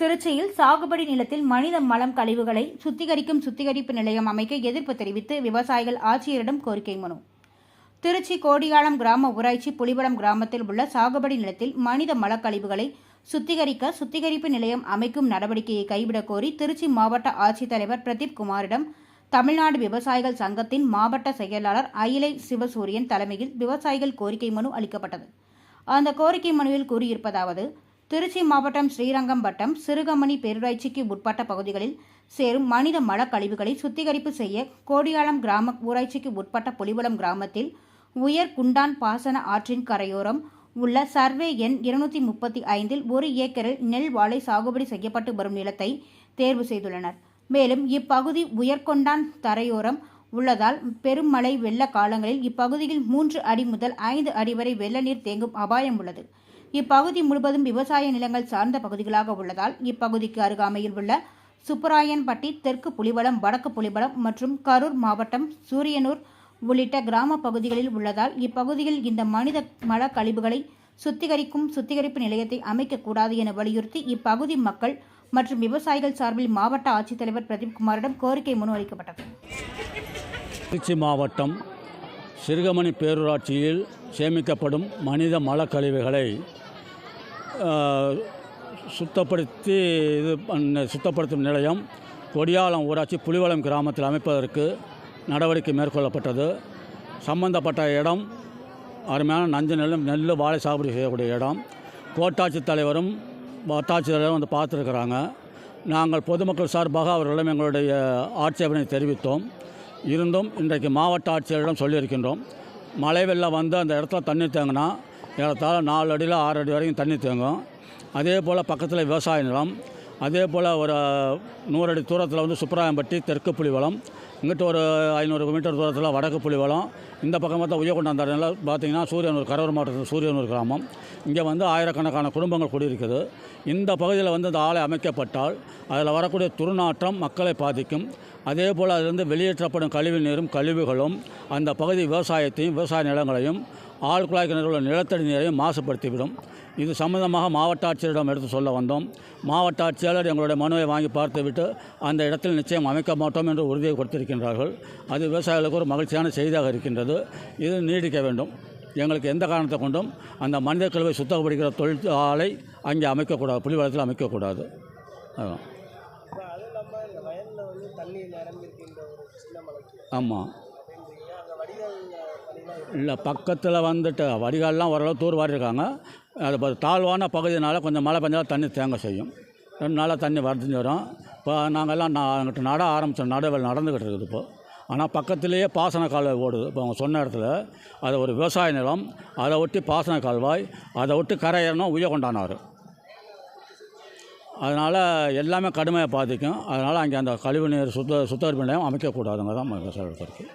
திருச்சியில் சாகுபடி நிலத்தில் மனித மலம் கழிவுகளை சுத்திகரிக்கும் சுத்திகரிப்பு நிலையம் அமைக்க எதிர்ப்பு தெரிவித்து விவசாயிகள் ஆட்சியரிடம் கோரிக்கை மனு. திருச்சி கோடியாளம் கிராம ஊராட்சி புலிவலம் கிராமத்தில் உள்ள சாகுபடி நிலத்தில் மனித மலக்கழிவுகளை சுத்திகரிக்க சுத்திகரிப்பு நிலையம் அமைக்கும் நடவடிக்கையை கைவிடக் கோரி திருச்சி மாவட்ட ஆட்சித்தலைவர் பிரதீப் குமாரிடம் தமிழ்நாடு விவசாயிகள் சங்கத்தின் மாவட்ட செயலாளர் அயிலை சிவசூரியன் தலைமையில் விவசாயிகள் கோரிக்கை மனு அளிக்கப்பட்டது. அந்த கோரிக்கை மனுவில் கூறியிருப்பதாவது: திருச்சி மாவட்டம் ஸ்ரீரங்கம் வட்டம் சிறுகமணி பேரூராட்சிக்கு உட்பட்ட பகுதிகளில் சேரும் மனித மலக்கழிவுகளை சுத்திகரிப்பு செய்ய கோடியாளம் கிராம ஊராட்சிக்கு உட்பட்ட புலிவலம் கிராமத்தில் உயர் குண்டான் பாசன ஆற்றின் கரையோரம் உள்ள சர்வே எண் 235 1 ஏக்கரில் நெல் வாழை சாகுபடி செய்யப்பட்டு வரும் நிலத்தை தேர்வு செய்துள்ளனர். மேலும் இப்பகுதி உயர்கொண்டான் தரையோரம் உள்ளதால் பெரும் மழை வெள்ள காலங்களில் இப்பகுதியில் 3 அடி முதல் 5 அடி வரை வெள்ள நீர் தேங்கும் அபாயம் உள்ளது. இப்பகுதி முழுவதும் விவசாய நிலங்கள் சார்ந்த பகுதிகளாக உள்ளதால் இப்பகுதிக்கு அருகாமையில் உள்ள சுப்பராயன்பட்டி, தெற்கு புலிவலம், வடக்கு புலிவலம் மற்றும் கரூர் மாவட்டம் சூரியனூர் உள்ளிட்ட கிராம பகுதிகளில் உள்ளதால் இப்பகுதியில் இந்த மனித மல கழிவுகளை சுத்திகரிக்கும் சுத்திகரிப்பு நிலையத்தை அமைக்கக்கூடாது என வலியுறுத்தி இப்பகுதி மக்கள் மற்றும் விவசாயிகள் சார்பில் மாவட்ட ஆட்சித்தலைவர் பிரதீப் குமாரிடம் கோரிக்கை மனு அளிக்கப்பட்டது. திருச்சி மாவட்டம் சிறுகமணி பேரூராட்சியில் சேமிக்கப்படும் மனித மலக்கழிவுகளை சுத்தப்படுத்தும் நிலையம் கொடியாளம் ஊராட்சி புலிவலம் கிராமத்தில் அமைப்பதற்கு நடவடிக்கை மேற்கொள்ளப்பட்டது. சம்பந்தப்பட்ட இடம் அருமையான நெல் வாழை சாகுபடி செய்யக்கூடிய இடம். கோட்டாட்சித் தலைவரும் வட்டாட்சித்தலைவரும் வந்து பார்த்துருக்குறாங்க. நாங்கள் பொதுமக்கள் சார்பாக அவர்களிடம் எங்களுடைய ஆட்சேபனை தெரிவித்தோம். இருந்தும் இன்றைக்கு மாவட்ட ஆட்சியரிடம் சொல்லியிருக்கின்றோம். மழை வெள்ளம் வந்து அந்த இடத்துல தண்ணி தேங்கினா ஏறத்தாழ 4 அடியில் 6 அடி வரைக்கும் தண்ணி தேங்கும். அதே போல் பக்கத்தில் விவசாய நிலம், அதே போல் ஒரு 100 அடி தூரத்தில் வந்து சுப்பராயம்பட்டி, தெற்கு புலிவலம், இங்கிட்ட ஒரு 500 மீட்டர் தூரத்தில் வடக்கு புலிவலம், இந்த பக்கம் பார்த்தா உயர்கொண்டாந்தாரில் பார்த்திங்கன்னா சூரியனூர், கரூர் மாவட்டத்தில் சூரியனூர் கிராமம். இங்கே வந்து ஆயிரக்கணக்கான குடும்பங்கள் குடியிருக்குது. இந்த பகுதியில் வந்து இந்த ஆலை அமைக்கப்பட்டால் அதில் வரக்கூடிய துர்நாற்றம் மக்களை பாதிக்கும். அதே போல் அதிலிருந்து வெளியேற்றப்படும் கழிவு நீரும் கழிவுகளும் அந்த பகுதி விவசாயத்தையும் விவசாய நிலங்களையும் ஆழ்குழாய் கிணறு உள்ள நிலத்தடி நீரையும் மாசுபடுத்திவிடும். இது சம்பந்தமாக மாவட்ட ஆட்சியரிடம் எடுத்து சொல்ல வந்தோம். மாவட்ட ஆட்சியாளர் எங்களுடைய மனுவை வாங்கி பார்த்துவிட்டு அந்த இடத்தில் நிச்சயம் அமைக்க மாட்டோம் என்று உறுதியை கொடுத்திருக்கின்றார்கள். அது விவசாயிகளுக்கு ஒரு மகிழ்ச்சியான செய்தியாக இருக்கின்றது. இது நீடிக்க வேண்டும். எங்களுக்கு எந்த காரணத்தை கொண்டும் அந்த மனித கழிவை சுத்தப்படுகிற தொழிற்சாலை அங்கே அமைக்கக்கூடாது, புலிவலத்தில் அமைக்கக்கூடாது. அதுதான். ஆமாம், இல்லை பக்கத்தில் வந்துட்டு வடிகால்லாம் ஓரளவு தூர் வாரியிருக்காங்க. அது தாழ்வான பகுதியினால் கொஞ்சம் மழை பெஞ்சாலும் தண்ணி தேங்க செய்யும். 2 நாளாக தண்ணி வரைஞ்சி வரும். இப்போ நாங்கள்லாம் எங்கிட்ட நட ஆரம்பித்தோம், நடவல் நடந்துக்கிட்டு இருக்குது இப்போ. ஆனால் பக்கத்திலேயே பாசன கால்வாய் ஓடுது. இப்போ அவங்க சொன்ன இடத்துல அது ஒரு விவசாய நிலம், அதை ஒட்டி பாசன கால்வாய், அதை விட்டு கரை ஏறணும் உயர்கொண்டானார். அதனால் எல்லாமே கடுமையாக பாதிக்கும். அதனால் அங்கே அந்த கழிவு நீர் சுத்திகரிப்பு நிலையம் அமைக்கக்கூடாதுங்க தான் விவசாயிகளுக்கு இருக்குது.